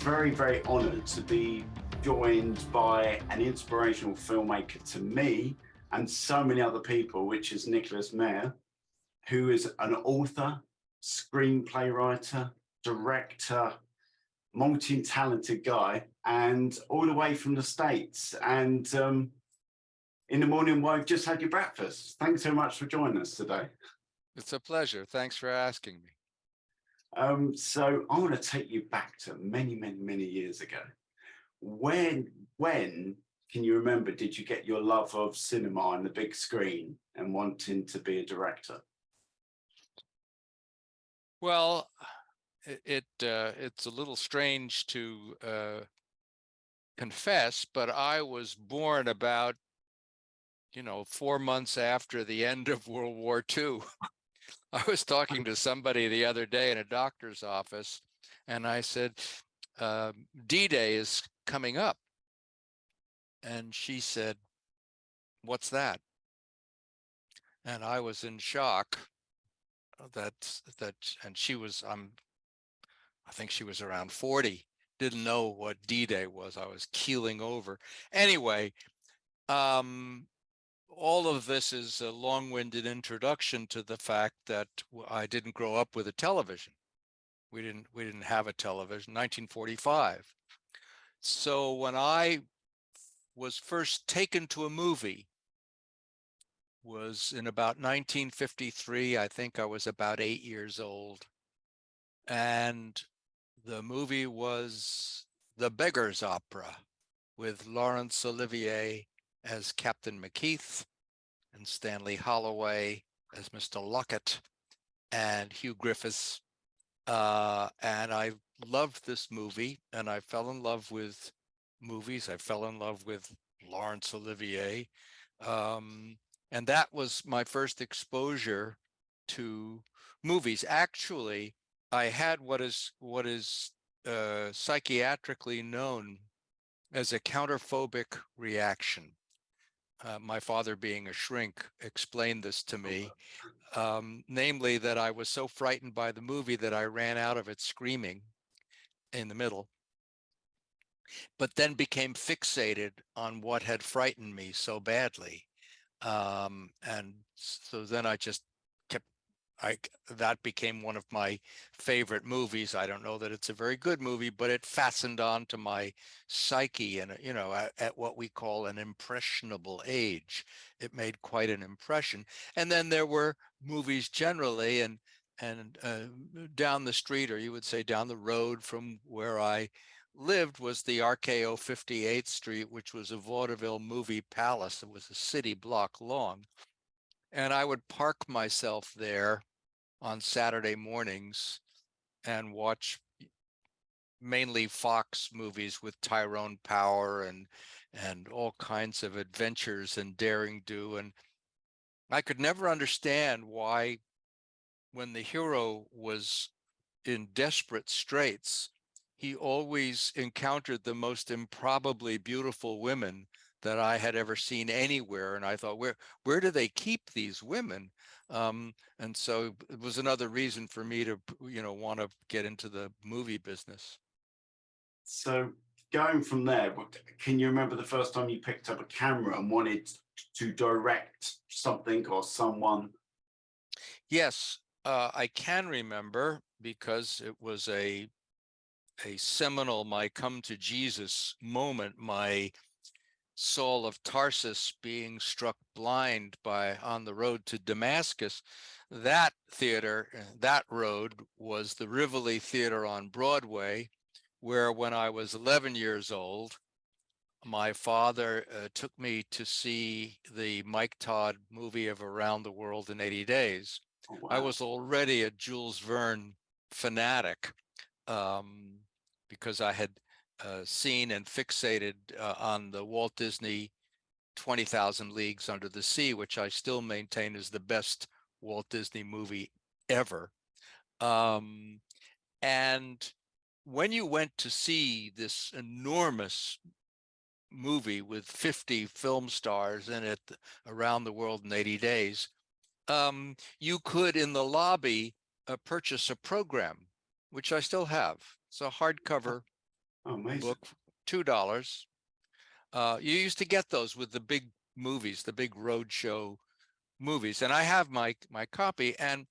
very, very honored to be joined by an inspirational filmmaker to me and so many other people, which is Nicholas Meyer, who is an author, screenplay writer, director, multi-talented guy, and all the way from the States. And in the morning, well, I've just had your breakfast. Thanks so much for joining us today. It's a pleasure. Thanks for asking me. So I want to take you back to many, many, many years ago. When can you remember, did you get your love of cinema and the big screen and wanting to be a director? Well, it's a little strange to confess, but I was born about 4 months after the end of World War II. I was talking to somebody the other day in a doctor's office, and I said, D-Day is coming up. And she said, "What's that?" And I was in shock and she was, I think she was around 40, didn't know what D-Day was. I was keeling over. Anyway, all of this is a long-winded introduction to the fact that I didn't grow up with a television. We didn't have a television, 1945. So when I was first taken to a movie was in about 1953. I think I was about 8 years old. And the movie was The Beggar's Opera with Laurence Olivier as Captain McKeith and Stanley Holloway as Mr. Lockett and Hugh Griffiths. And I loved this movie, and I fell in love with movies. I fell in love with Laurence Olivier. And that was my first exposure to movies. Actually, I had what is psychiatrically known as a counterphobic reaction. My father, being a shrink, explained this to me, namely that I was so frightened by the movie that I ran out of it screaming in the middle, but then became fixated on what had frightened me so badly. And so then I just kept, that became one of my favorite movies. I don't know that it's a very good movie, but it fastened on to my psyche, and at what we call an impressionable age. It made quite an impression. And then there were movies generally, and down the street, or you would say down the road from where I lived, was the RKO 58th Street, which was a vaudeville movie palace. It was a city block long. And I would park myself there on Saturday mornings and watch mainly Fox movies with Tyrone Power and all kinds of adventures and daring do. And I could never understand why, when the hero was in desperate straits, he always encountered the most improbably beautiful women that I had ever seen anywhere. And I thought, where do they keep these women? And so it was another reason for me to, want to get into the movie business. So going from there, can you remember the first time you picked up a camera and wanted to direct something or someone? Yes, I can remember, because it was a seminal, my come to Jesus moment, my Saul of Tarsus being struck blind on the road to Damascus. That theater, that road, was the Rivoli Theater on Broadway, where when I was 11 years old, my father took me to see the Mike Todd movie of Around the World in 80 Days. Oh, wow. I was already a Jules Verne fanatic, because I had seen and fixated on the Walt Disney 20,000 Leagues Under the Sea, which I still maintain is the best Walt Disney movie ever. And when you went to see this enormous movie with 50 film stars in it, Around the World in 80 Days, you could, in the lobby, purchase a program, which I still have. It's a hardcover Oh, amazing. book, $2. You used to get those with the big movies, the big roadshow movies, and I have my copy. And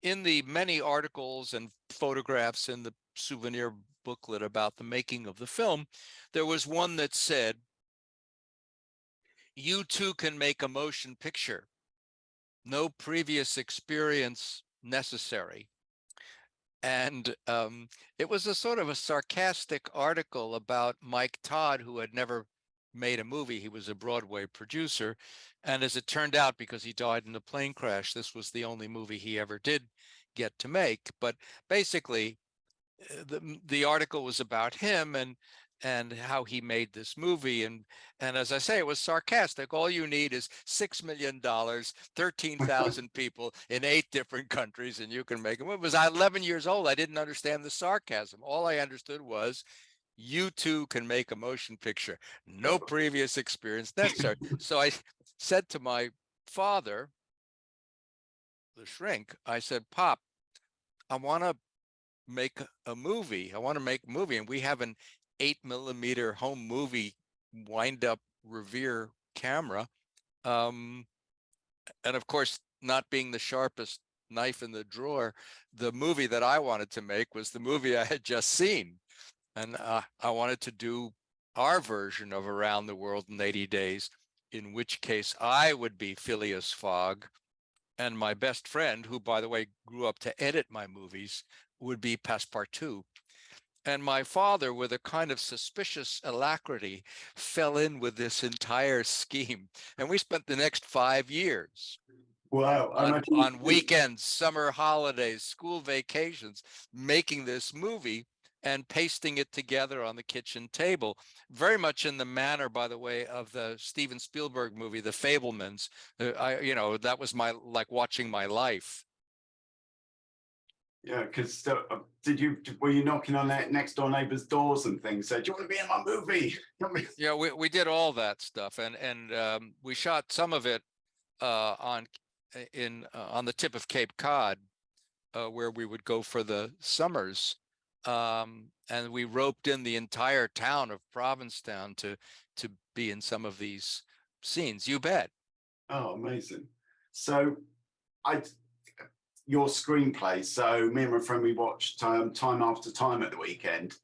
in the many articles and photographs in the souvenir booklet about the making of the film, there was one that said, "You too can make a motion picture. No previous experience necessary." And it was a sort of a sarcastic article about Mike Todd, who had never made a movie. He was a Broadway producer. And as it turned out, because he died in a plane crash, this was the only movie he ever did get to make. But basically, the article was about him and how he made this movie. And as I say, it was sarcastic. All you need is $6 million, 13,000 people in 8 different countries, and you can make a movie. Was I 11 years old? I didn't understand the sarcasm. All I understood was, you too can make a motion picture. No previous experience necessary. So I said to my father, the shrink, I said, "Pop, I want to make a movie. I want to make a movie." And we have an 8mm home movie wind up Revere camera. And of course, not being the sharpest knife in the drawer, the movie that I wanted to make was the movie I had just seen. And I wanted to do our version of Around the World in 80 Days, in which case I would be Phileas Fogg, and my best friend, who, by the way, grew up to edit my movies, would be Passepartout. And my father, with a kind of suspicious alacrity, fell in with this entire scheme. And we spent the next 5 years Wow. I imagine on weekends, summer holidays, school vacations, making this movie and pasting it together on the kitchen table, very much in the manner, by the way, of the Steven Spielberg movie, The Fabelmans. That was like watching my life. yeah, because were you knocking on that next door neighbors' doors and things? Said, "Do you want to be in my movie?" Yeah, we did all that stuff, and we shot some of it on the tip of Cape Cod, where we would go for the summers, and we roped in the entire town of Provincetown to be in some of these scenes. You bet. Oh, amazing. So I your screenplay. So me and my friend, we watched Time After Time at the weekend,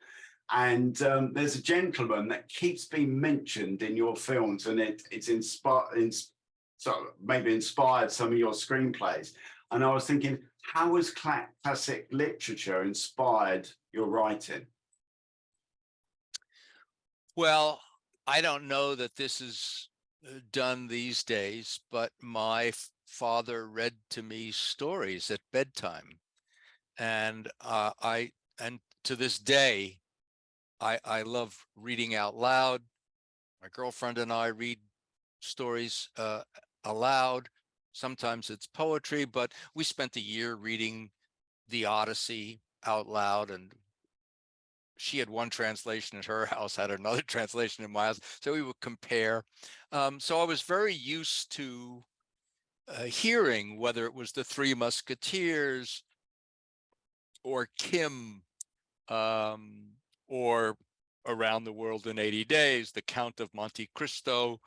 and there's a gentleman that keeps being mentioned in your films, and it's inspired, maybe inspired some of your screenplays. And I was thinking, how has classic literature inspired your writing? Well, I don't know that this is done these days, but my father read to me stories at bedtime, and and to this day, I love reading out loud. My girlfriend and I read stories aloud. Sometimes it's poetry, but we spent a year reading the Odyssey out loud, and she had one translation at her house, had another translation in my house, so we would compare. So I was very used to hearing, whether it was the Three Musketeers or Kim, or Around the World in 80 Days, The Count of Monte Cristo.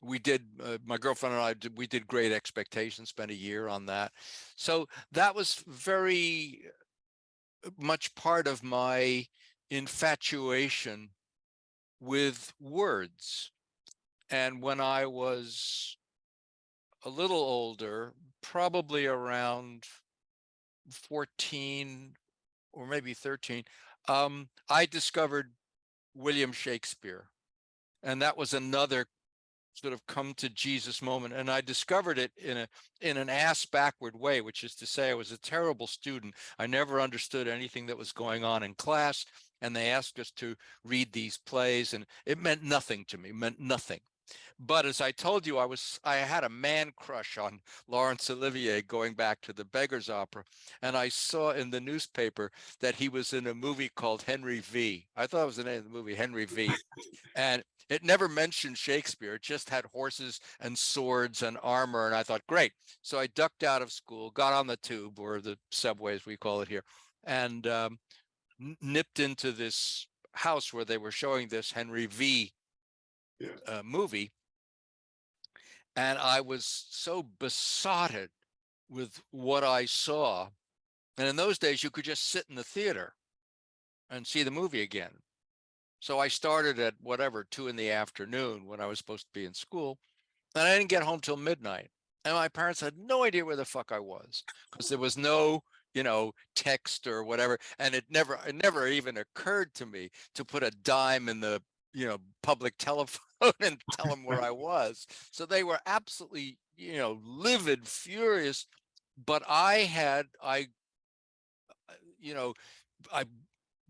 We did, my girlfriend and I, we did Great Expectations, spent a year on that. So that was very much part of my infatuation with words. And when I was a little older, probably around 14 or maybe 13, I discovered William Shakespeare. And that was another sort of come to Jesus moment. And I discovered it in an ass backward way, which is to say I was a terrible student. I never understood anything that was going on in class. And they asked us to read these plays, and it meant nothing to me, meant nothing. But as I told you, I had a man crush on Laurence Olivier going back to the Beggar's Opera. And I saw in the newspaper that he was in a movie called Henry V. I thought it was the name of the movie, Henry V. And it never mentioned Shakespeare. It just had horses and swords and armor. And I thought, great. So I ducked out of school, got on the tube, or the subway as we call it here, and nipped into this house where they were showing this Henry V movie, and I was so besotted with what I saw. And in those days, you could just sit in the theater and see the movie again. So I started at whatever, 2 in the afternoon when I was supposed to be in school. And I didn't get home till midnight. And my parents had no idea where the fuck I was, because there was no, text or whatever. And it never even occurred to me to put a dime in the, public telephone and tell them where I was. So they were absolutely, livid, furious. But I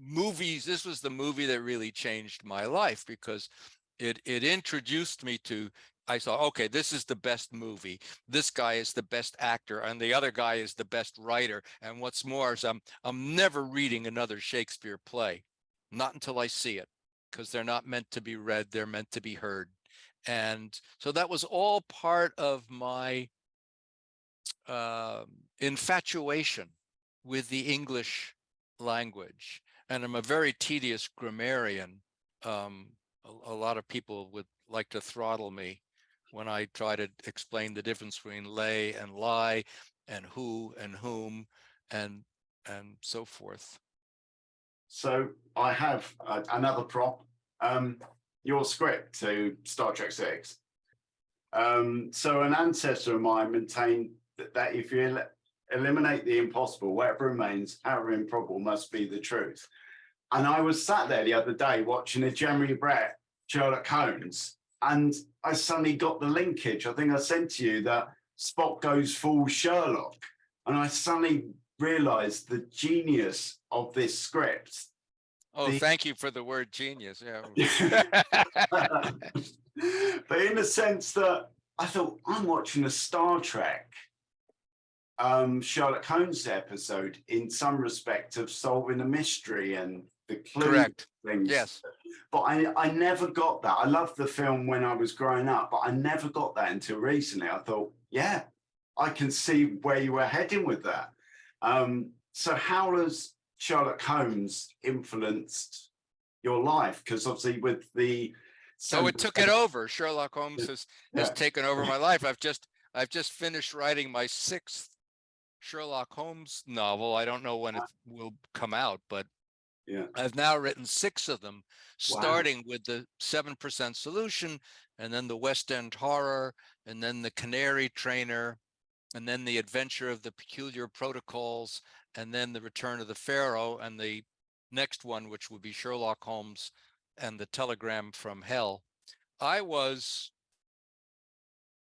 movies, this was the movie that really changed my life, because it introduced me to, I saw, okay, this is the best movie, this guy is the best actor, and the other guy is the best writer. And what's more is I'm never reading another Shakespeare play, not until I see it, because they're not meant to be read, they're meant to be heard. And so that was all part of my infatuation with the English language. And I'm a very tedious grammarian. A lot of people would like to throttle me when I try to explain the difference between lay and lie, and who and whom, and so forth. So I have another prop. Your script to Star Trek 6. So an ancestor of mine maintained that if you eliminate the impossible, whatever remains, however improbable, must be the truth. And I was sat there the other day watching a Jeremy Brett Sherlock Holmes, and I suddenly got the linkage. I think I sent to you that Spock goes full Sherlock, and I suddenly realized the genius of this script. Oh, thank you for the word genius. Yeah. But in the sense that I thought, I'm watching a Star Trek Sherlock Holmes episode in some respect of solving a mystery and the clue. Correct. Things. Yes. But I never got that. I loved the film when I was growing up, but I never got that until recently. I thought, yeah, I can see where you were heading with that. So how has Sherlock Holmes influenced your life? Because obviously with the... So it took it over. Sherlock Holmes has taken over my life. I've just finished writing my 6th Sherlock Holmes novel. I don't know when it will come out, but I've now written 6 of them, starting with the 7% Solution, and then the West End Horror, and then the Canary Trainer, and then the Adventure of the Peculiar Protocols, and then the Return of the Pharaoh, and the next one, which would be Sherlock Holmes and the Telegram from Hell. I was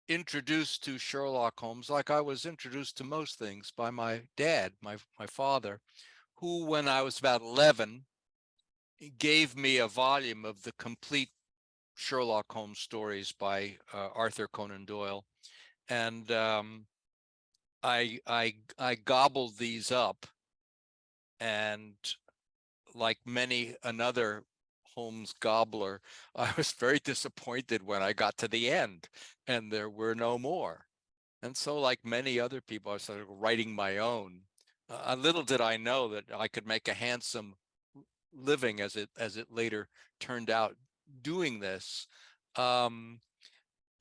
introduced to Sherlock Holmes, like I was introduced to most things, by my dad, my father, who, when I was about 11, gave me a volume of the complete Sherlock Holmes stories by Arthur Conan Doyle. And I gobbled these up, and like many another Holmes gobbler, I was very disappointed when I got to the end and there were no more. And so, like many other people, I started writing my own. Little did I know that I could make a handsome living, as it later turned out, doing this. And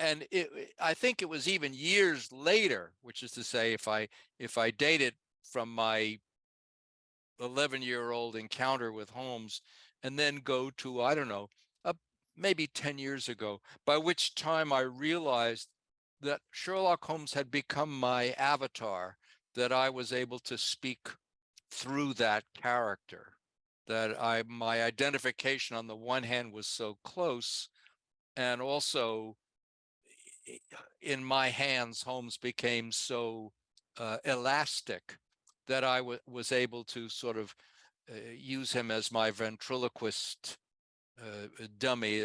I think it was even years later, which is to say, if I date it from my 11-year-old encounter with Holmes, and then go to, I don't know, maybe 10 years ago, by which time I realized that Sherlock Holmes had become my avatar, that I was able to speak through that character, that my identification on the one hand was so close, and also in my hands, Holmes became so elastic that I was able to sort of use him as my ventriloquist dummy.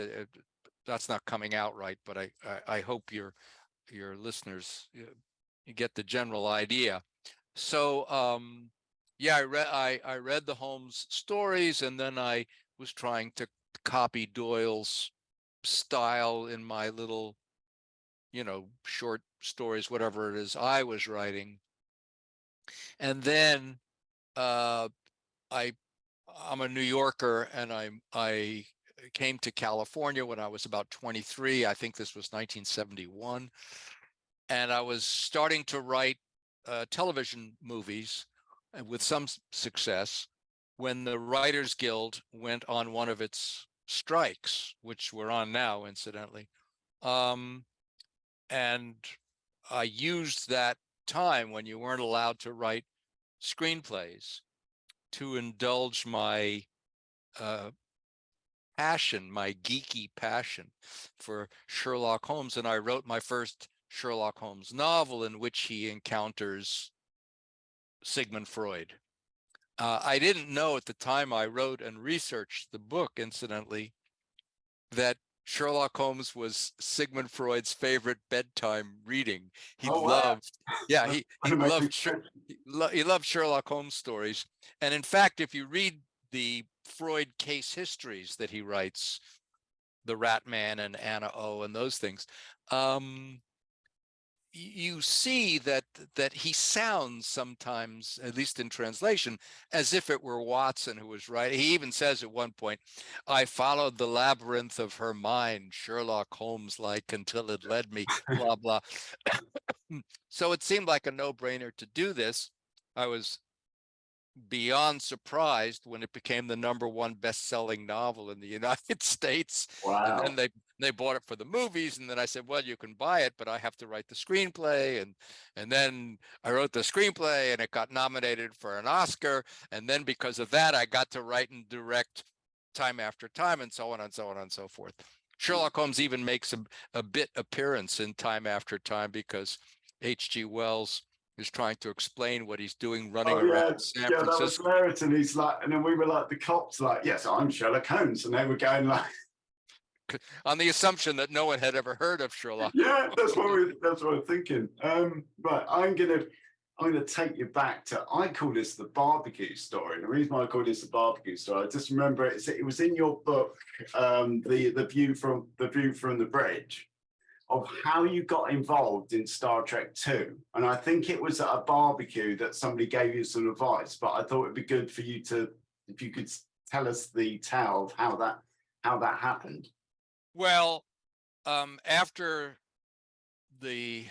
That's not coming out right, but I hope your listeners you get the general idea. So yeah, I read the Holmes stories, and then I was trying to copy Doyle's style in my little, short stories, whatever it is I was writing. And then I I'm a New Yorker, and I came to California when I was about 23. I think this was 1971, and I was starting to write television movies with some success when the Writers Guild went on one of its strikes, which we're on now, incidentally. Um, and I used that time when you weren't allowed to write screenplays to indulge my uh, passion, my geeky passion for Sherlock Holmes. And I wrote my first Sherlock Holmes novel in which he encounters Sigmund Freud. I didn't know at the time I wrote and researched the book, incidentally, that Sherlock Holmes was Sigmund Freud's favorite bedtime reading. He Oh wow! loved, yeah, That's he amazing. loved he loved Sherlock Holmes stories. And in fact, if you read the Freud case histories that he writes, the Rat Man and Anna O and those things, you see that he sounds sometimes, at least in translation, as if it were Watson who was writing. He even says at one point, "I followed the labyrinth of her mind, Sherlock Holmes like, until it led me," blah blah. So it seemed like a no-brainer to do this. I was beyond surprised when it became the #1 best-selling novel in the United States. And then Wow. they bought it for the movies, and then I said, well, you can buy it, but I have to write the screenplay. And then I wrote the screenplay, and it got nominated for an Oscar. And then because of that, I got to write and direct Time After Time, and so on and so on and so forth. Sherlock Holmes even makes a bit appearance in Time After Time because H.G. Wells is trying to explain what he's doing running Oh around yeah, San yeah, that was Francisco. hilarious. And he's like, and then we were like, the cops, like, yes, I'm Sherlock Holmes, and they were going like, On the assumption that no one had ever heard of Sherlock. yeah, that's what we're thinking. But I'm gonna take you back to, I call this the barbecue story. And the reason why I call this the barbecue story, I just remember it was in your book, the view from the bridge, of how you got involved in Star Trek 2. And I think it was at a barbecue that somebody gave you some advice, but I thought it'd be good for you to, if you could tell us the tale of how that happened. Well, after the,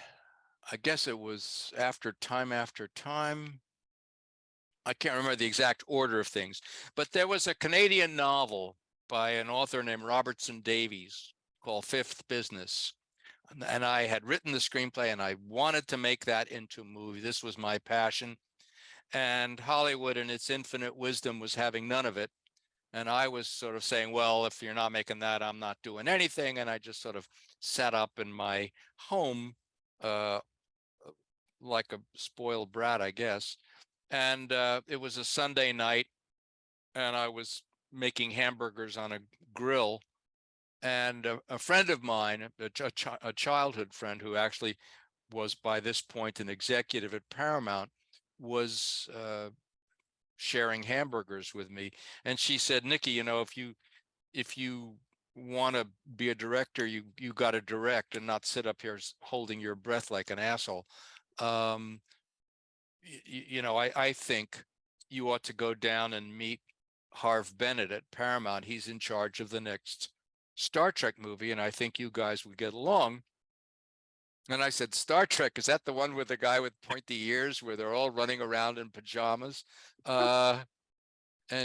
I guess it was after Time After Time. I can't remember the exact order of things, but there was a Canadian novel by an author named Robertson Davies called Fifth Business. And I had written the screenplay, and I wanted to make that into a movie. This was my passion. And Hollywood, in its infinite wisdom, was having none of it. And I was sort of saying, well, if you're not making that, I'm not doing anything. And I just sort of sat up in my home uh, like a spoiled brat, I guess. And it was a Sunday night, and I was making hamburgers on a grill. And a friend of mine, a childhood friend who actually was by this point an executive at Paramount, was sharing hamburgers with me. And she said, Nikki, if you want to be a director, you got to direct and not sit up here holding your breath like an asshole. Um, I think you ought to go down and meet Harv Bennett at Paramount. He's in charge of the next Star Trek movie, and I think you guys would get along. And I said, Star Trek, is that the one with the guy with pointy ears where they're all running around in pajamas? And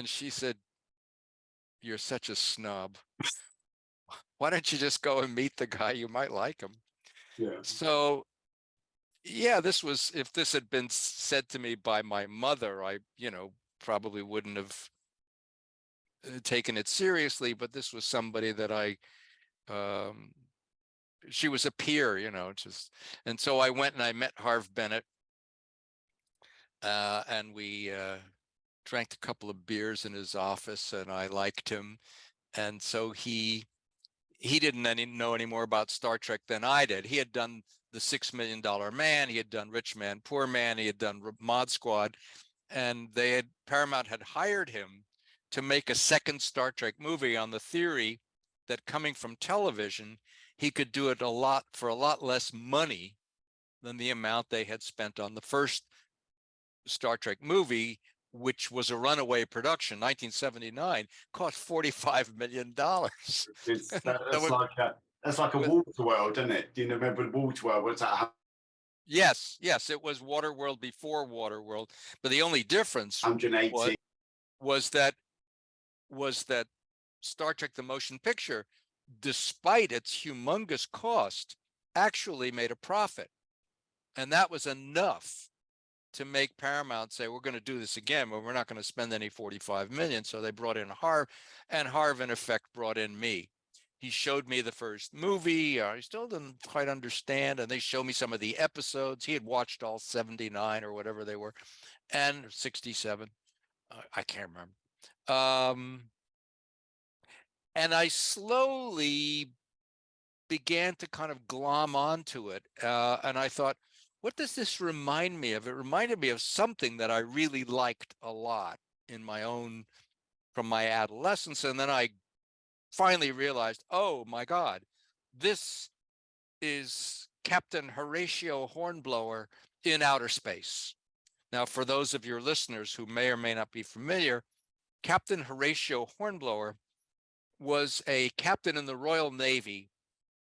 she said, you're such a snob. Why don't you just go and meet the guy? You might like him. Yeah. So, yeah, if this had been said to me by my mother, I, probably wouldn't have taken it seriously, but this was somebody that she was a peer, and so I went and I met Harv Bennett, and we drank a couple of beers in his office, and I liked him. And so he didn't know any more about Star Trek than I did. He had done the $6 Million Man, he had done Rich Man, Poor Man, he had done Mod Squad, and Paramount had hired him to make a second Star Trek movie on the theory that coming from television, he could do it for a lot less money than the amount they had spent on the first Star Trek movie, which was a runaway production, 1979, cost $45 million. That's like a water world, isn't it? Do you remember the water world? What's that? Yes, it was Waterworld before Waterworld, but the only difference 180. was that Star Trek: The Motion Picture, despite its humongous cost, actually made a profit, and that was enough to make Paramount say, we're going to do this again, but we're not going to spend any 45 million. So they brought in Harv, and Harv in effect brought in me. He showed me the first movie. I still didn't quite understand, and they showed me some of the episodes. He had watched all 79 or whatever they were, and 67. I can't remember. And I slowly began to kind of glom onto it, and I thought, what does this remind me of? It reminded me of something that I really liked a lot from my adolescence. And then I finally realized, oh my God, this is Captain Horatio Hornblower in outer space. Now, for those of your listeners who may or may not be familiar, Captain Horatio Hornblower was a captain in the Royal Navy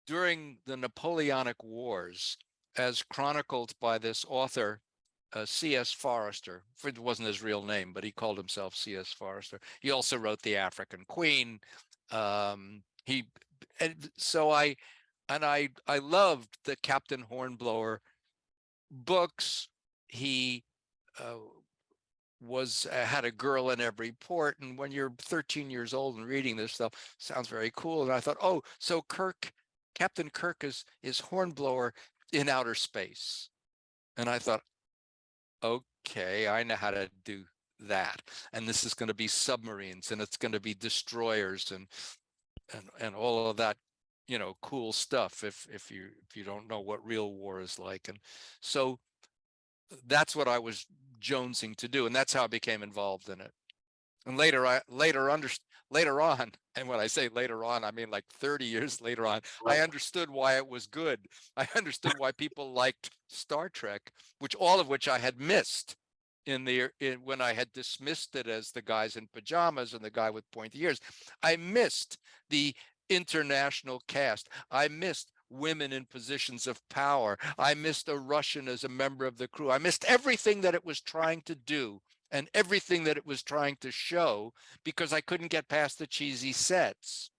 during the Napoleonic Wars, as chronicled by this author, C.S. Forester. It wasn't his real name, but he called himself C.S. Forester. He also wrote The African Queen. I loved the Captain Hornblower books. He had a girl in every port, and when you're 13 years old and reading this stuff, sounds very cool. And I thought, oh, so Captain Kirk is Hornblower in outer space. And I thought, okay, I know how to do that. And this is going to be submarines, and it's going to be destroyers and all of that, cool stuff if you don't know what real war is like. And so that's what I was jonesing to do, and that's how I became involved in it. And later on, and when I say later on, I mean like 30 years later on, I understood why it was good. I understood why people liked Star Trek, all of which I had missed when I had dismissed it as the guys in pajamas and the guy with pointy ears. I missed the international cast. I missed women in positions of power. I missed a Russian as a member of the crew. I missed everything that it was trying to do and everything that it was trying to show, because I couldn't get past the cheesy sets.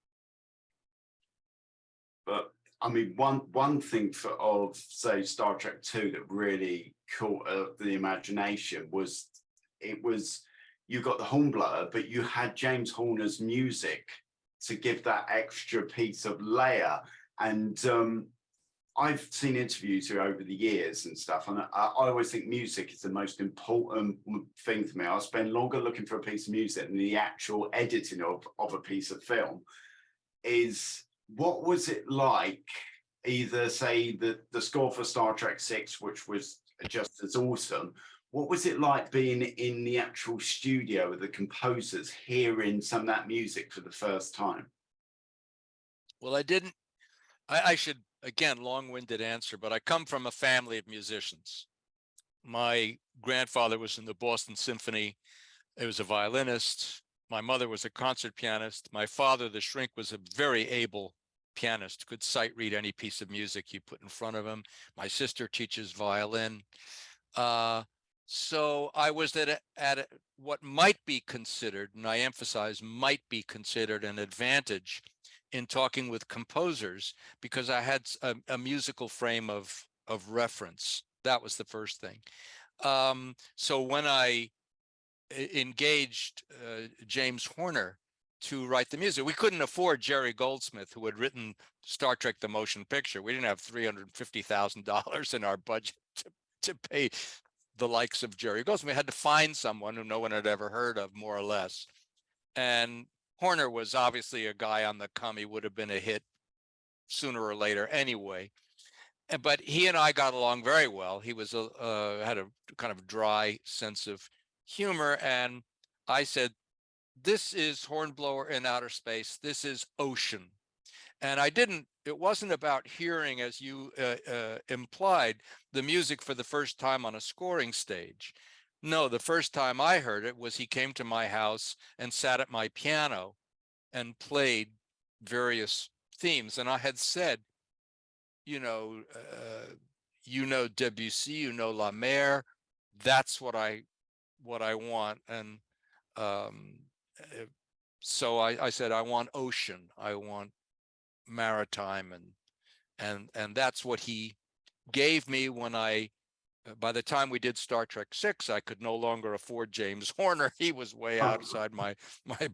But I mean, one thing of say Star Trek 2 that really caught the imagination was you got the Hornblower, but you had James Horner's music to give that extra piece of layer. And I've seen interviews here over the years and stuff, and I always think music is the most important thing for me. I'll spend longer looking for a piece of music than the actual editing of a piece of film. What was it like, either say the score for Star Trek 6, which was just as awesome, what was it like being in the actual studio with the composers, hearing some of that music for the first time? Well, I should, again, long-winded answer, but I come from a family of musicians. My grandfather was in the Boston Symphony. He was a violinist. My mother was a concert pianist. My father, the shrink, was a very able pianist, could sight read any piece of music you put in front of him. My sister teaches violin. So I was at what might be considered, and I emphasize might be considered, an advantage in talking with composers, because I had a musical frame of reference. That was the first thing. So when I engaged James Horner to write the music, we couldn't afford Jerry Goldsmith, who had written Star Trek: The Motion Picture. We didn't have $350,000 in our budget to pay the likes of Jerry Goldsmith. We had to find someone who no one had ever heard of, more or less. And Horner was obviously a guy on the come. He would have been a hit sooner or later anyway. But he and I got along very well. He was had a kind of dry sense of humor, and I said, "This is Hornblower in outer space. This is ocean." And it wasn't about hearing, as you implied, the music for the first time on a scoring stage. No, the first time I heard it was he came to my house and sat at my piano and played various themes. And I had said, you know, Debussy, La Mer, that's what I want. And um, uh, so I said, I want ocean, I want maritime, and that's what he gave me when by the time we did Star Trek 6, I could no longer afford James Horner. He was way outside my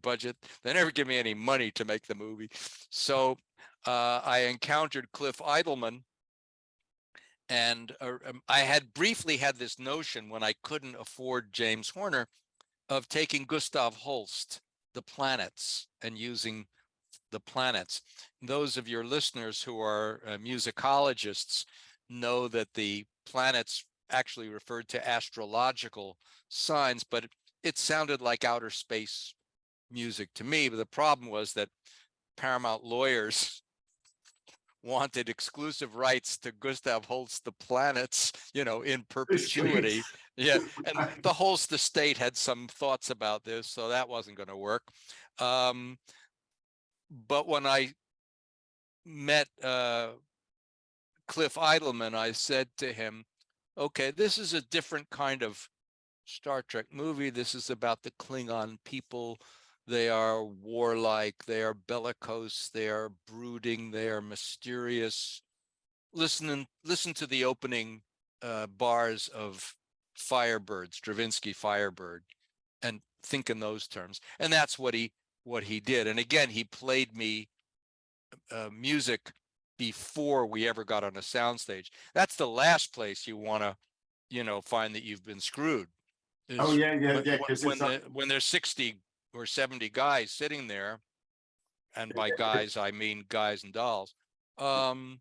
budget. They never give me any money to make the movie. So I encountered Cliff Eidelman, and I had briefly had this notion when I couldn't afford James Horner of taking Gustav Holst, The Planets, and using the planets. Those of your listeners who are musicologists know that the planets actually referred to astrological signs, but it sounded like outer space music to me. But the problem was that Paramount lawyers wanted exclusive rights to Gustav Holst's The Planets, in perpetuity. Yeah, and the Holst estate had some thoughts about this, so that wasn't going to work. But when I met Cliff Eidelman, I said to him, okay, this is a different kind of Star Trek movie. This is about the Klingon people. They are warlike, they are bellicose, they are brooding, they are mysterious. Listen to the opening bars of Firebird, Stravinsky Firebird, and think in those terms. And that's what he did. And again, he played me music before we ever got on a soundstage. That's the last place you want to, find that you've been screwed. Oh Is yeah, yeah, yeah. Because when there's 60 or 70 guys sitting there, and by guys I mean guys and dolls, and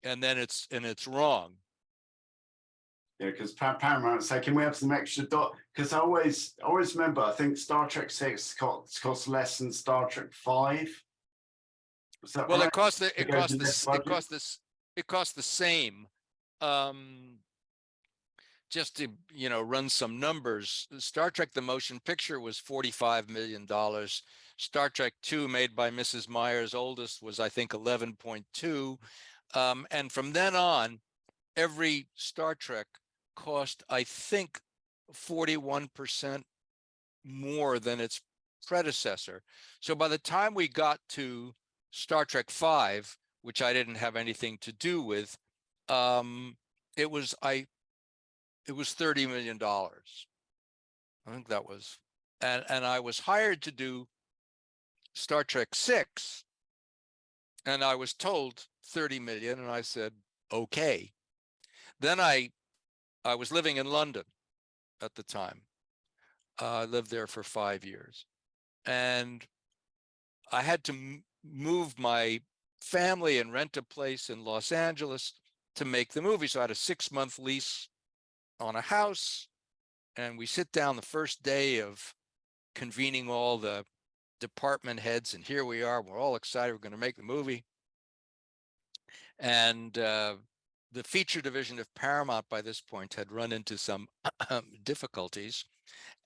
then it's wrong. yeah, because Paramount say, can we have some extra dot? Because I always remember, I think Star Trek 6 cost less than Star Trek 5. Was that Well, right? it cost the same. Just to run some numbers, Star Trek the motion picture was $45 million. Star Trek 2, made by Mrs. Meyer's oldest, was I think 11.2. And from then on, every Star Trek cost, I think, 41% more than its predecessor. So by the time we got to Star Trek 5, which I didn't have anything to do with, it was $30 million. I think that was, and I was hired to do Star Trek 6, and I was told 30 million, and I said, okay. Then I was living in London at the time. I lived there for 5 years, and I had to move my family and rent a place in Los Angeles to make the movie. So I had a 6-month lease on a house, and we sit down the first day of convening all the department heads, and here we are. We're all excited. We're going to make the movie. And the feature division of Paramount by this point had run into some difficulties,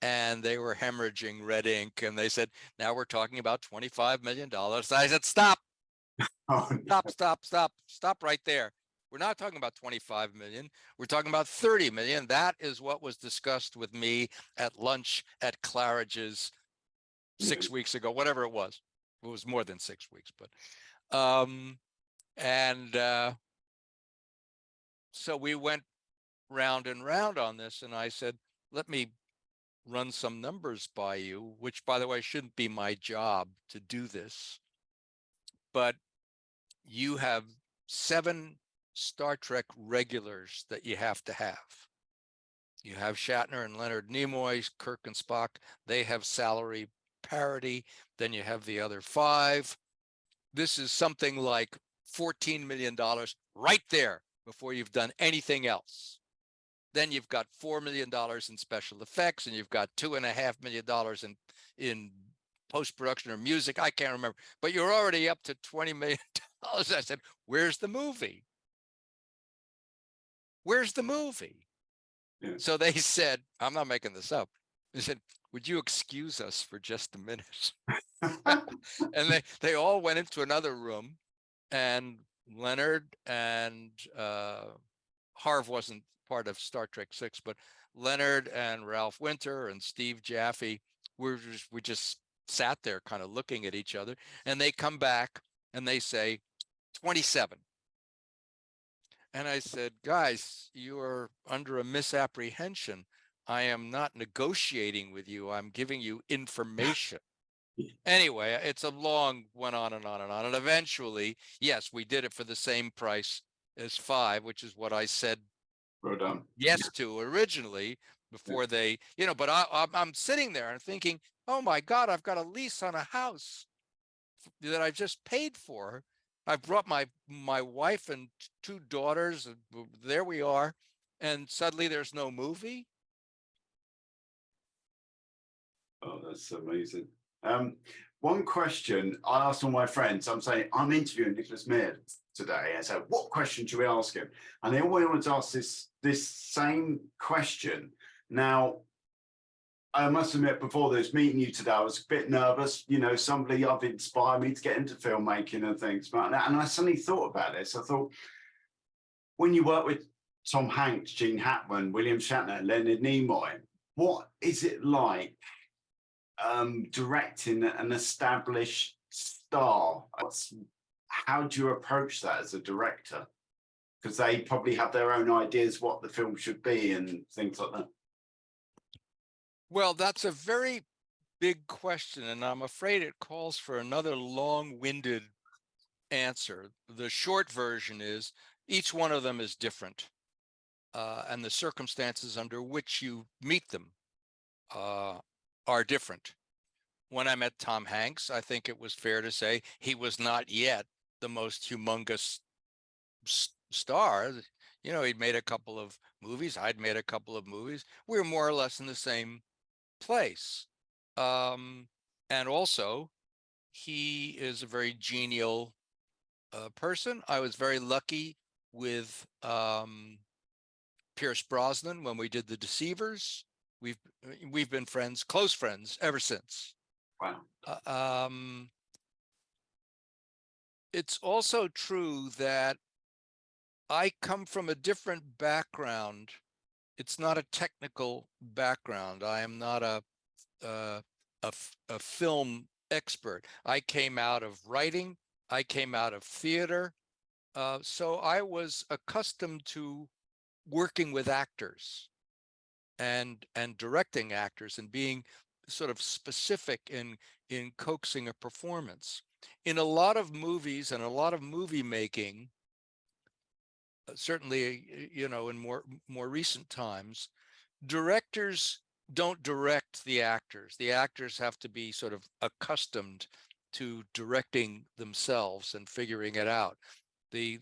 and they were hemorrhaging red ink. And they said, now we're talking about $25 million. I said, stop, stop right there. We're not talking about 25 million. We're talking about 30 million. That is what was discussed with me at lunch at Claridge's 6 weeks ago, whatever it was. It was more than 6 weeks, but so we went round and round on this, and I said, let me run some numbers by you, which, by the way, shouldn't be my job to do this, but you have 7 Star Trek regulars that you have to have. You have Shatner and Leonard Nimoy, Kirk and Spock. They have salary parity. Then you have the other 5. This is something like $14 million right there before you've done anything else. Then you've got $4 million in special effects, and you've got $2.5 million in post-production or music. I can't remember, but you're already up to $20 million. I said, where's the movie? Where's the movie? Yeah. So they said, I'm not making this up. They said, would you excuse us for just a minute? And they all went into another room, and Leonard and Harv wasn't part of Star Trek 6, but Leonard and Ralph Winter and Steve Jaffe we just sat there kind of looking at each other, and they come back and they say 27. And I said, guys, you are under a misapprehension. I am not negotiating with you. I'm giving you information. Anyway, it's a long went on and on and on. And eventually, yes, we did it for the same price as 5, which is what I said Well done. yes to originally before they, but I'm sitting there and thinking, oh my God, I've got a lease on a house that I've just paid for. I brought my wife and 2 daughters, and there we are, and suddenly there's no movie. Oh, that's amazing. One question I asked all my friends, I'm saying, I'm interviewing Nicholas Meyer today. I said, what question should we ask him? And they always wanted to ask this same question. Now, I must admit, before this meeting you today, I was a bit nervous. Somebody I've inspired me to get into filmmaking and things. And I suddenly thought about this. I thought, when you work with Tom Hanks, Gene Hackman, William Shatner, Leonard Nimoy, what is it like directing an established star? How do you approach that as a director? Because they probably have their own ideas what the film should be and things like that. Well, that's a very big question, and I'm afraid it calls for another long-winded answer. The short version is each one of them is different, and the circumstances under which you meet them are different. When I met Tom Hanks, I think it was fair to say he was not yet the most humongous star. He'd made a couple of movies. I'd made a couple of movies. We were more or less in the same place. And also, he is a very genial person. I was very lucky with Pierce Brosnan when we did The Deceivers. We've been friends, close friends, ever since. Wow. It's also true that I come from a different background. It's not a technical background. I am not a film expert. I came out of writing. I came out of theater. So I was accustomed to working with actors and directing actors and being sort of specific in coaxing a performance. In a lot of movies and a lot of movie making, certainly, in more recent times, directors don't direct the actors. The actors have to be sort of accustomed to directing themselves and figuring it out. The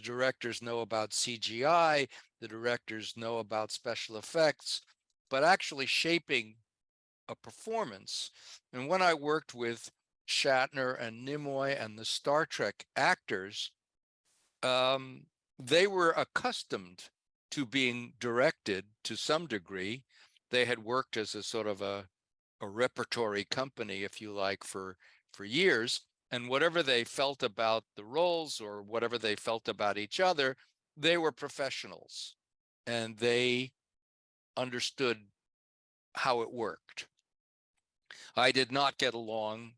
directors know about CGI, the directors know about special effects, but actually shaping a performance. And when I worked with Shatner and Nimoy and the Star Trek actors, they were accustomed to being directed to some degree. They had worked as a sort of a repertory company, if you like, for years. And whatever they felt about the roles or whatever they felt about each other, they were professionals and they understood how it worked. I did not get along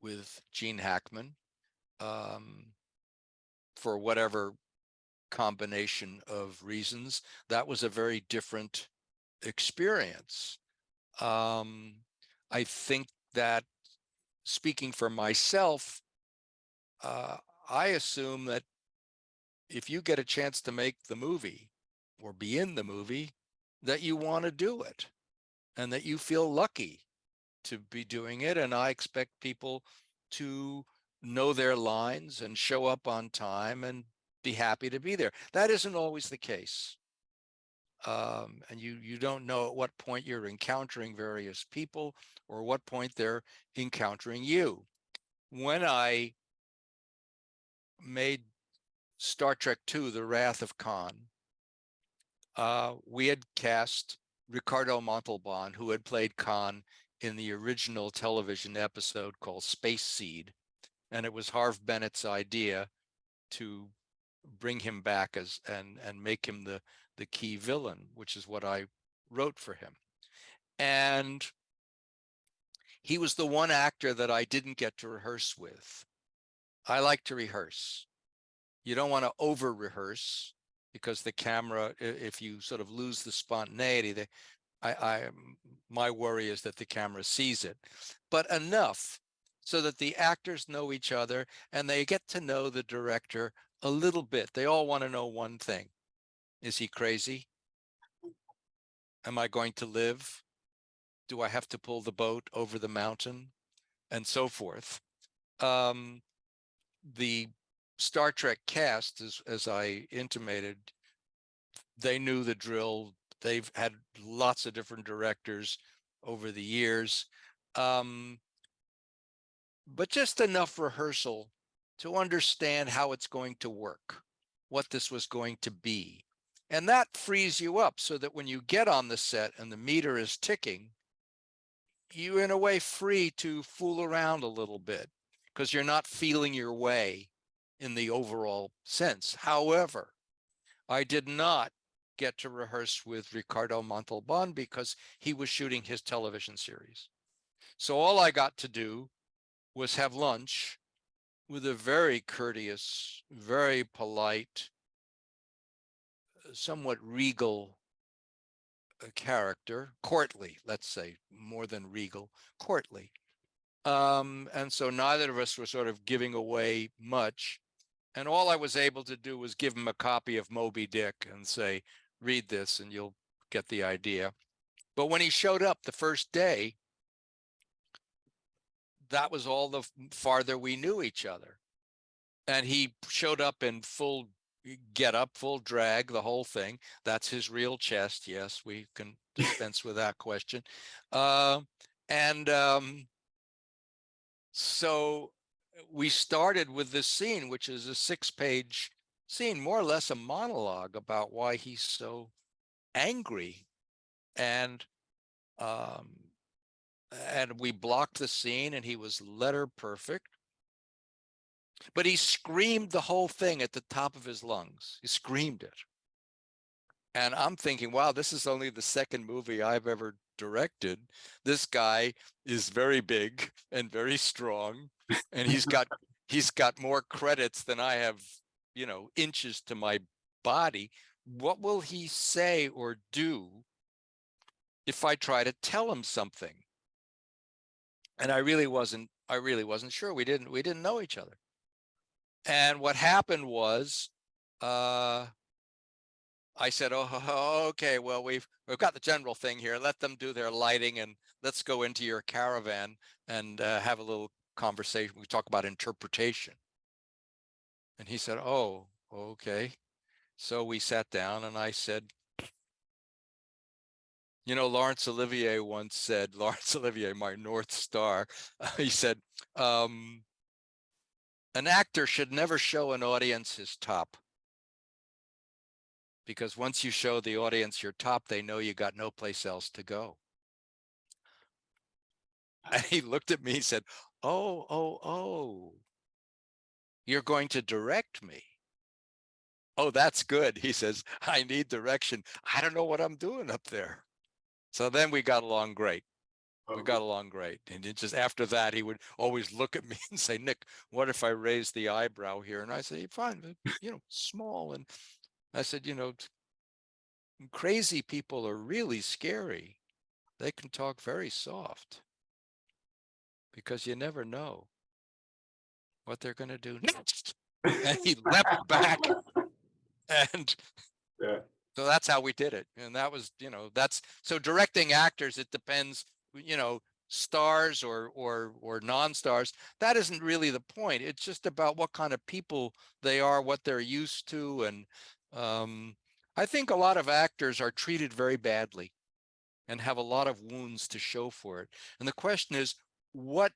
with Gene Hackman for whatever combination of reasons. That was a very different experience. I think that, speaking for myself, I assume that if you get a chance to make the movie or be in the movie, that you want to do it and that you feel lucky to be doing it. And I expect people to know their lines and show up on time and be happy to be there. That isn't always the case. And you don't know at what point you're encountering various people or what point they're encountering you. When I made Star Trek II, The Wrath of Khan, we had cast Ricardo Montalban, who had played Khan in the original television episode called Space Seed. And it was Harv Bennett's idea to bring him back as and make him the key villain, which is what I wrote for him. And he was the one actor that I didn't get to rehearse with. I like to rehearse. You don't want to over rehearse, because the camera, if you sort of lose the spontaneity, my worry is that the camera sees it, but enough so that the actors know each other and they get to know the director a little bit. They all want to know one thing: is he crazy? Am I going to live? Do I have to pull the boat over the mountain? And so forth. The Star Trek cast, as I intimated, they knew the drill. They've had lots of different directors over the years, but just enough rehearsal to understand how it's going to work, what this was going to be. And that frees you up so that when you get on the set and the meter is ticking, you're in a way free to fool around a little bit, because you're not feeling your way in the overall sense. However, I did not get to rehearse with Ricardo Montalban because he was shooting his television series. So all I got to do was have lunch with a very courteous, very polite, somewhat regal character, courtly, let's say, more than regal, courtly. And so neither of us were sort of giving away much. And all I was able to do was give him a copy of Moby Dick and say, read this and you'll get the idea. But when he showed up the first day, that was all the farther we knew each other. And he showed up in full get up, full drag, the whole thing. That's his real chest. Yes, we can dispense with that question. So we started with this scene, which is a 6-page scene, more or less a monologue about why he's so angry. And we blocked the scene, and he was letter perfect. But he screamed the whole thing at the top of his lungs. He screamed it. And I'm thinking, wow, this is only the second movie I've ever directed. This guy is very big and very strong, and he's got more credits than I have, inches to my body. What will he say or do if I try to tell him something? And I really wasn't sure. We didn't know each other. And what happened was, I said, oh, okay, well, we've got the general thing here. Let them do their lighting, and let's go into your caravan and have a little conversation. We talk about interpretation. And he said, oh, okay. So we sat down, and I said, Laurence Olivier once said, Laurence Olivier, my North Star, he said, an actor should never show an audience his top. Because once you show the audience your top, they know you got no place else to go. And he looked at me and said, oh, you're going to direct me. Oh, that's good. He says, I need direction. I don't know what I'm doing up there. So then we got along great. We got along great. And it just after that, he would always look at me and say, Nick, what if I raise the eyebrow here? And I say, fine, small. And I said, crazy people are really scary. They can talk very soft, because you never know what they're going to do next. And he leapt back. And Yeah. so that's how we did it. And that was, that's so directing actors. It depends, stars or non-stars. That isn't really the point. It's just about what kind of people they are, what they're used to. And I think a lot of actors are treated very badly and have a lot of wounds to show for it. And the question is, what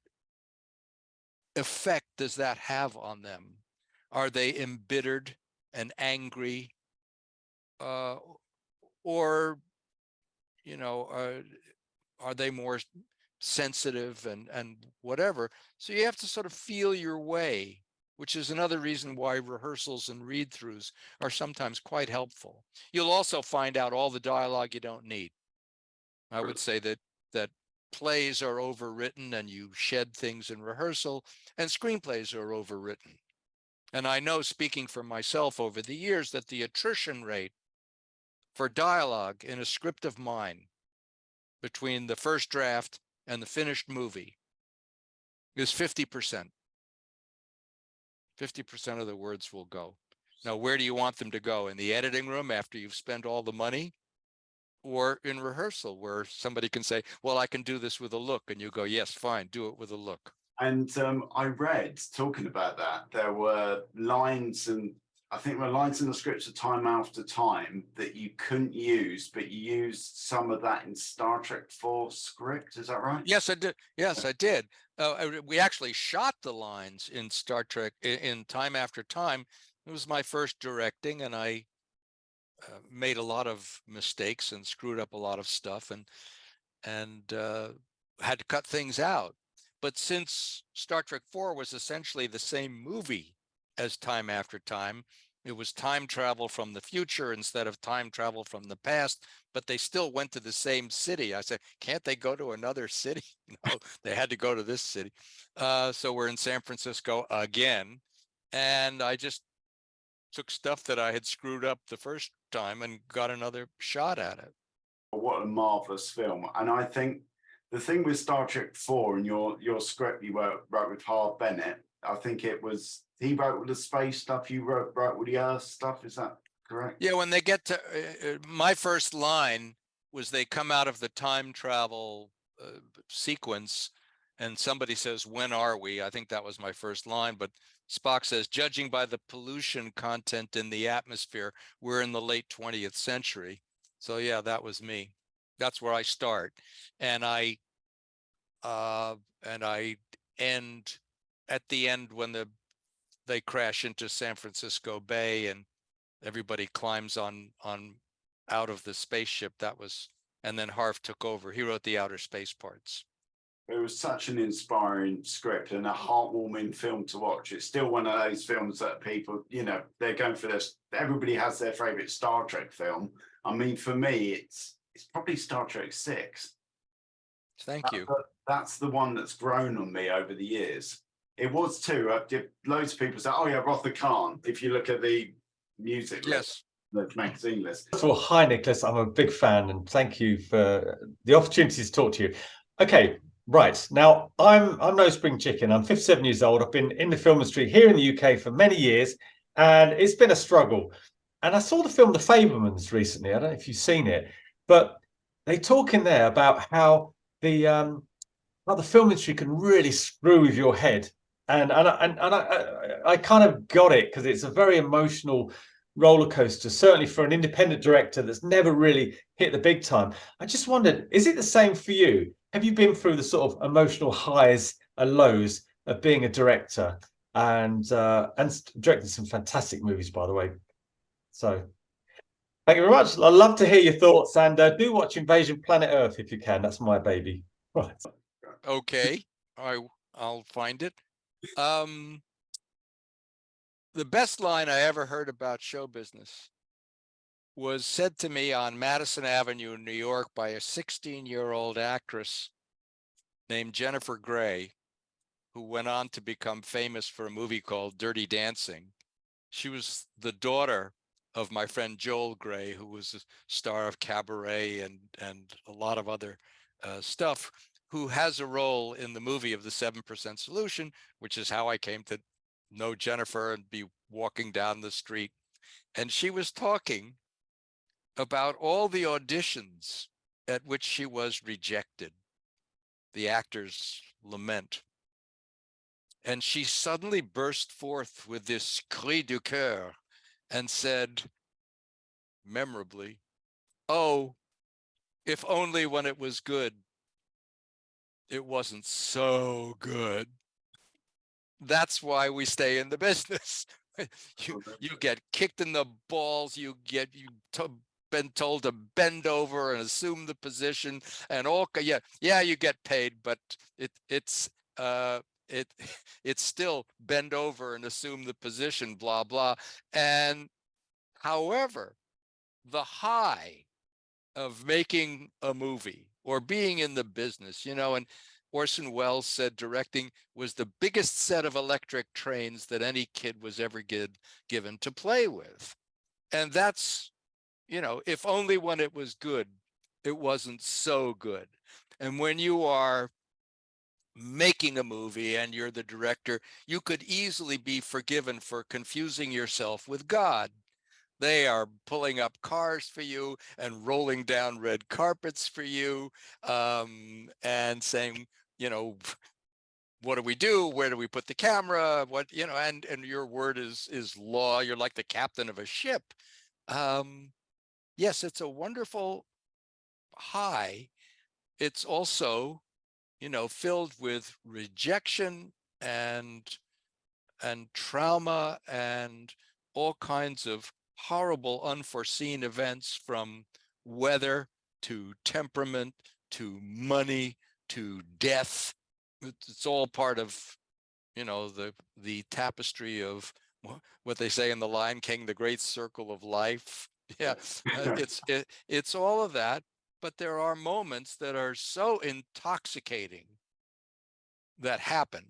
effect does that have on them? Are they embittered and angry? or, you know, are they more sensitive and whatever? So you have to sort of feel your way, which is another reason why rehearsals and read-throughs are sometimes quite helpful. You'll also find out all the dialogue you don't need. I would say that plays are overwritten and you shed things in rehearsal, and screenplays are overwritten. And I know, speaking for myself over the years, that the attrition rate for dialogue in a script of mine between the first draft and the finished movie is 50%. 50% of the words will go. Now, where do you want them to go? In the editing room after you've spent all the money? Or in rehearsal where somebody can say, well, I can do this with a look. And you go, yes, fine, do it with a look. And I read, talking about that, there were lines, and I think there were lines in the scripts of Time After Time that you couldn't use, but you used some of that in Star Trek 4 script. Is that right? Yes, I did. Yes, I did. We actually shot the lines in Star Trek in Time After Time. It was my first directing, and I made a lot of mistakes and screwed up a lot of stuff, and had to cut things out. But since Star Trek 4 was essentially the same movie as Time After Time, it was time travel from the future instead of time travel from the past, but they still went to the same city. I said, can't they go to another city? No, they had to go to this city. So we're in San Francisco again. And I just took stuff that I had screwed up the first time and got another shot at it. What a marvelous film. And I think the thing with Star Trek 4 and your script you wrote with Harv Bennett, I think it was, he wrote all the space stuff, you wrote all the Earth stuff. Is that correct? Yeah, when they get to my first line was they come out of the time travel sequence and somebody says, when are we? I think that was my first line, but Spock says, judging by the pollution content in the atmosphere, we're in the late 20th century. So yeah, that was me. That's where I start. And I end at the end when they crash into San Francisco Bay and everybody climbs on out of the spaceship. That was, and then Harv took over. He wrote the outer space parts. It was such an inspiring script and a heartwarming film to watch. It's still one of those films that people, you know, they're going for this. Everybody has their favorite Star Trek film. I mean, for me, it's probably Star Trek 6. Thank you. That's the one that's grown on me over the years. It was too. Loads of people say, "Oh yeah, Rother Khan." If you look at the music list, the magazine list. First of all, hi Nicholas. I'm a big fan, and thank you for the opportunity to talk to you. Okay, right now I'm no spring chicken. I'm 57 years old. I've been in the film industry here in the UK for many years, and it's been a struggle. And I saw the film The Fabelmans recently. I don't know if you've seen it, but they talk in there about how the film industry can really screw with your head, and I kind of got it because it's a very emotional roller coaster, certainly for an independent director that's never really hit the big time. I just wondered, is it the same for you? Have you been through the sort of emotional highs and lows of being a director and directing some fantastic movies, by the way? So thank you very much. I'd love to hear your thoughts, and do watch Invasion Planet Earth if you can. That's my baby. Right. Okay, I'll find it. The best line I ever heard about show business was said to me on Madison Avenue in New York by a 16-year-old actress named Jennifer Grey, who went on to become famous for a movie called Dirty Dancing. She was the daughter of my friend Joel Grey, who was a star of Cabaret and a lot of other stuff, who has a role in the movie of the 7% Solution, which is how I came to know Jennifer and be walking down the street. And she was talking about all the auditions at which she was rejected, the actor's lament. And she suddenly burst forth with this cri du coeur and said, memorably, "Oh, if only when it was good, it wasn't so good." That's why we stay in the business. You get kicked in the balls, you been told to bend over and assume the position and all. Yeah, you get paid, but it's still bend over and assume the position, blah blah. And however, the high of making a movie or being in the business, and Orson Welles said directing was the biggest set of electric trains that any kid was ever given to play with. And that's, if only when it was good, it wasn't so good. And when you are making a movie and you're the director, you could easily be forgiven for confusing yourself with God. They are pulling up cars for you and rolling down red carpets for you, and saying, what do we do? Where do we put the camera? What, and your word is law. You're like the captain of a ship. Yes, it's a wonderful high. It's also, filled with rejection and trauma and all kinds of horrible unforeseen events, from weather to temperament to money to death. It's all part of, the tapestry of what they say in The Lion King, the great circle of life. Yeah, it's all of that. But there are moments that are so intoxicating that happen,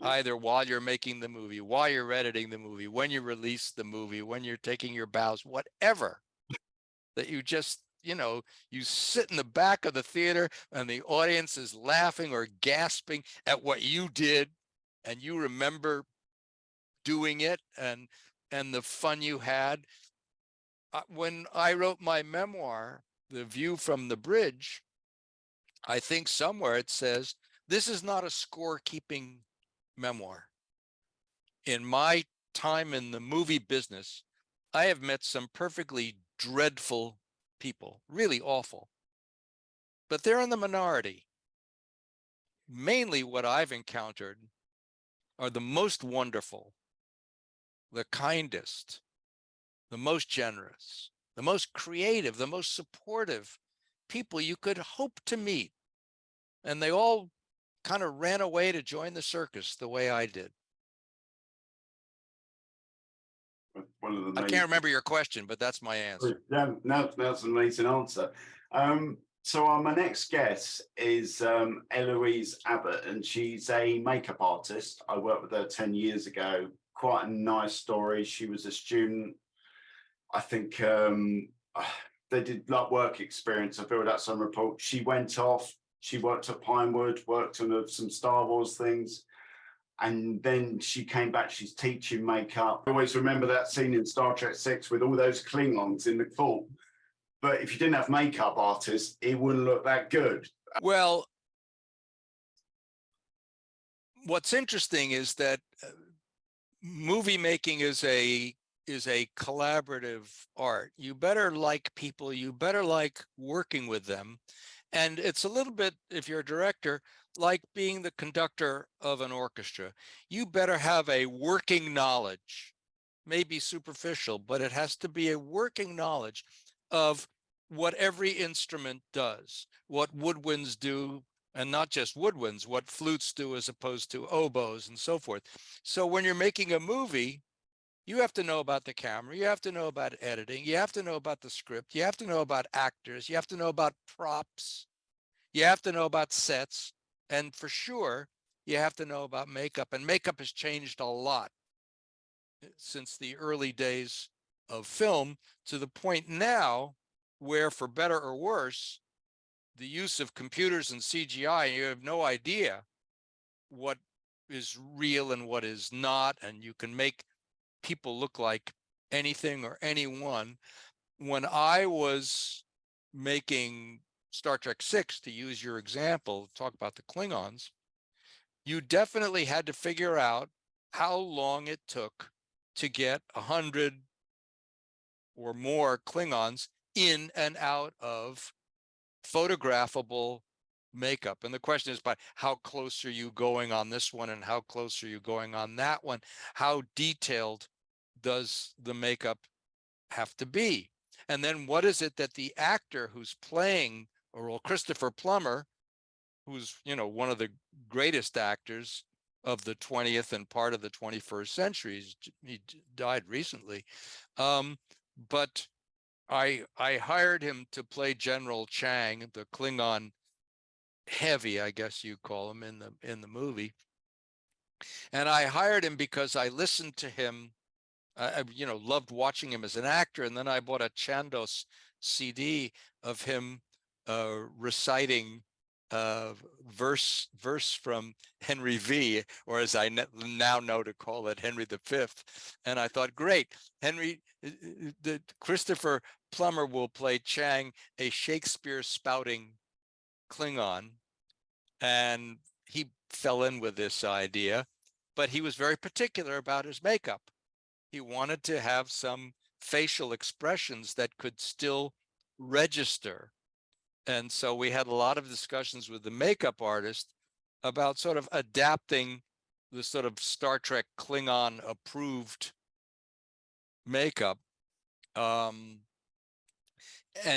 either while you're making the movie, while you're editing the movie, when you release the movie, when you're taking your bows, whatever, that you just, you sit in the back of the theater and the audience is laughing or gasping at what you did, and you remember doing it and the fun you had. When I wrote my memoir, The View from the Bridge, I think somewhere it says, this is not a scorekeeping memoir. In my time in the movie business, I have met some perfectly dreadful people, really awful, but they're in the minority. Mainly what I've encountered are the most wonderful, the kindest, the most generous, the most creative, the most supportive people you could hope to meet. And they all kind of ran away to join the circus the way I did. I can't remember your question, but that's my answer. Yeah, no, that's an amazing answer. So my next guest is Eloise Abbott, and she's a makeup artist. I worked with her 10 years ago. Quite a nice story. She was a student. I think they did like work experience. I filled out some reports. She went off. She worked at Pinewood, worked on some Star Wars things. And then she came back, she's teaching makeup. I always remember that scene in Star Trek 6 with all those Klingons in the fort. But if you didn't have makeup artists, it wouldn't look that good. Well, what's interesting is that movie making is a collaborative art. You better like people, you better like working with them. And it's a little bit, if you're a director, like being the conductor of an orchestra. You better have a working knowledge, maybe superficial, but it has to be a working knowledge of what every instrument does, what woodwinds do, and not just woodwinds, what flutes do as opposed to oboes and so forth. So when you're making a movie, you have to know about the camera, you have to know about editing, you have to know about the script, you have to know about actors, you have to know about props, you have to know about sets, and for sure, you have to know about makeup. And makeup has changed a lot since the early days of film, to the point now where, for better or worse, the use of computers and CGI, you have no idea what is real and what is not, and you can make people look like anything or anyone. When I was making Star Trek 6, to use your example, talk about the Klingons, you definitely had to figure out how long it took to get 100 or more Klingons in and out of photographable makeup. And the question is, by how close are you going on this one, and how close are you going on that one? How detailed does the makeup have to be? And then what is it that the actor who's playing, or well, Christopher Plummer, who's, you know, one of the greatest actors of the 20th and part of the 21st century. He died recently. But I hired him to play General Chang, the Klingon heavy, I guess you call him in the movie. And I hired him because I listened to him. I you know, loved watching him as an actor. And then I bought a Chandos CD of him reciting verse from Henry V, or as I now know to call it, Henry V. And I thought, great, Christopher Plummer will play Chang, a Shakespeare spouting Klingon. And he fell in with this idea, but he was very particular about his makeup. He wanted to have some facial expressions that could still register. And so we had a lot of discussions with the makeup artist about sort of adapting the sort of Star Trek Klingon approved makeup, and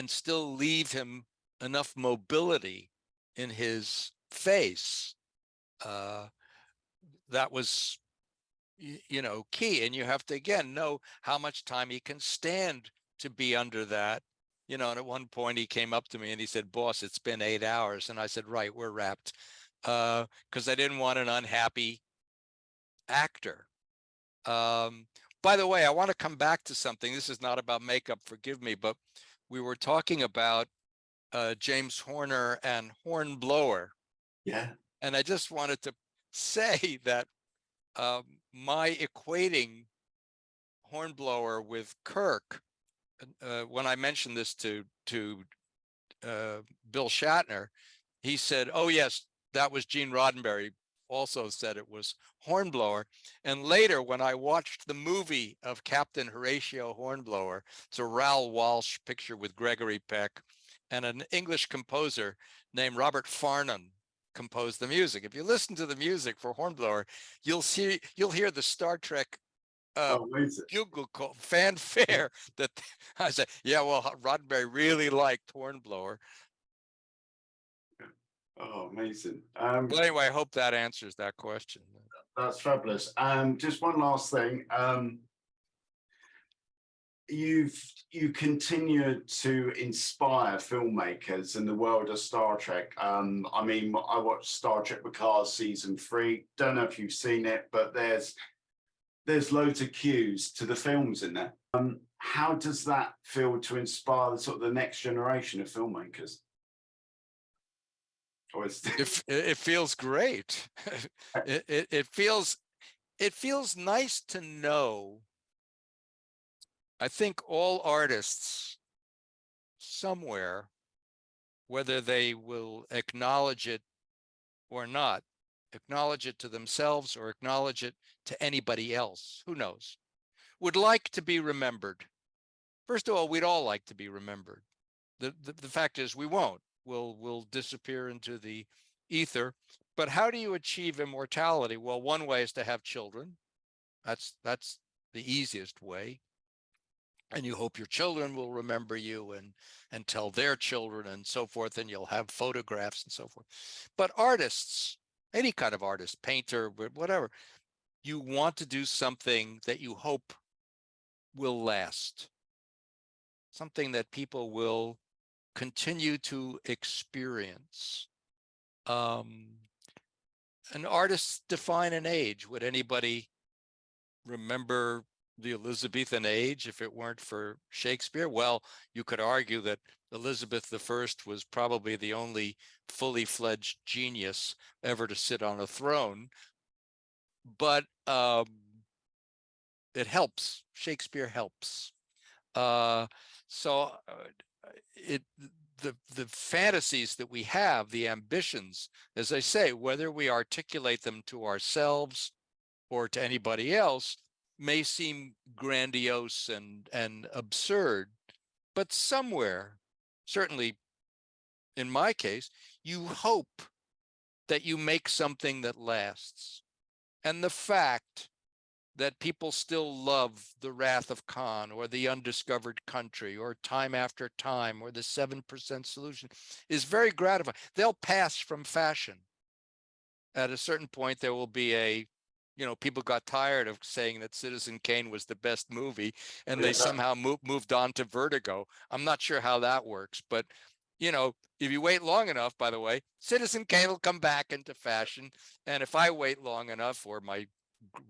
still leave him enough mobility in his face. That was, you know, key. And you have to, again, know how much time he can stand to be under that. You know, and at one point he came up to me and he said, "Boss, it's been 8 hours." And I said, "Right, we're wrapped." Because I didn't want an unhappy actor. By the way, I want to come back to something. This is not about makeup, forgive me, but we were talking about James Horner and Hornblower. Yeah. And I just wanted to say that my equating Hornblower with Kirk, when I mentioned this to Bill Shatner, he said, "Oh yes, that was Gene Roddenberry." Also said it was Hornblower. And later, when I watched the movie of Captain Horatio Hornblower, it's a Raoul Walsh picture with Gregory Peck, and an English composer named Robert Farnham composed the music. If you listen to the music for Hornblower, you'll hear the Star Trek bugle call, fanfare. That I said, yeah, well, Roddenberry really liked Hornblower. Oh, amazing. But anyway, I hope that answers that question. That's fabulous. Just one last thing. You continue to inspire filmmakers in the world of Star Trek. I mean, I watched Star Trek Picard season 3. Don't know if you've seen it, but there's loads of cues to the films in there. How does that feel to inspire the sort of the next generation of filmmakers? It feels great. It feels nice to know. I think all artists somewhere, whether they will acknowledge it or not, acknowledge it to themselves or acknowledge it to anybody else, who knows, would like to be remembered. First of all, we'd all like to be remembered. The fact is we won't. We'll disappear into the ether. But how do you achieve immortality? Well, one way is to have children. That's the easiest way. And you hope your children will remember you and tell their children and so forth, and you'll have photographs and so forth. But artists, any kind of artist, painter, whatever, you want to do something that you hope will last, something that people will continue to experience. And artists define an age. Would anybody remember the Elizabethan age if it weren't for Shakespeare? Well, you could argue that Elizabeth I was probably the only fully fledged genius ever to sit on a throne. But it helps. Shakespeare helps. The fantasies that we have, the ambitions, as I say, whether we articulate them to ourselves or to anybody else, may seem grandiose and absurd, but somewhere, certainly in my case, you hope that you make something that lasts. And the fact that people still love The Wrath of Khan or The Undiscovered Country or Time After Time or The 7% Solution is very gratifying. They'll pass from fashion. At a certain point, there will be a, people got tired of saying that Citizen Kane was the best movie, and they somehow moved on to Vertigo. I'm not sure how that works, but if you wait long enough, by the way, Citizen Kane will come back into fashion. And if I wait long enough, or my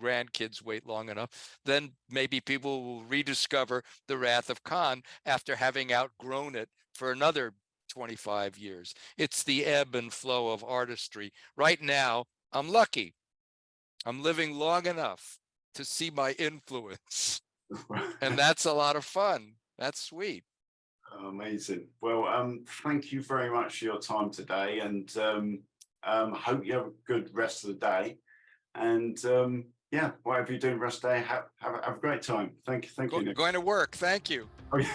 grandkids wait long enough, then maybe people will rediscover The Wrath of Khan after having outgrown it for another 25 years. It's the ebb and flow of artistry. Right now, I'm lucky. I'm living long enough to see my influence. And that's a lot of fun. That's sweet. Amazing. Well, thank you very much for your time today, and hope you have a good rest of the day. And yeah, whatever you do the rest of the day, have a great time. Thank you. Going to work. Thank you. Oh, yeah.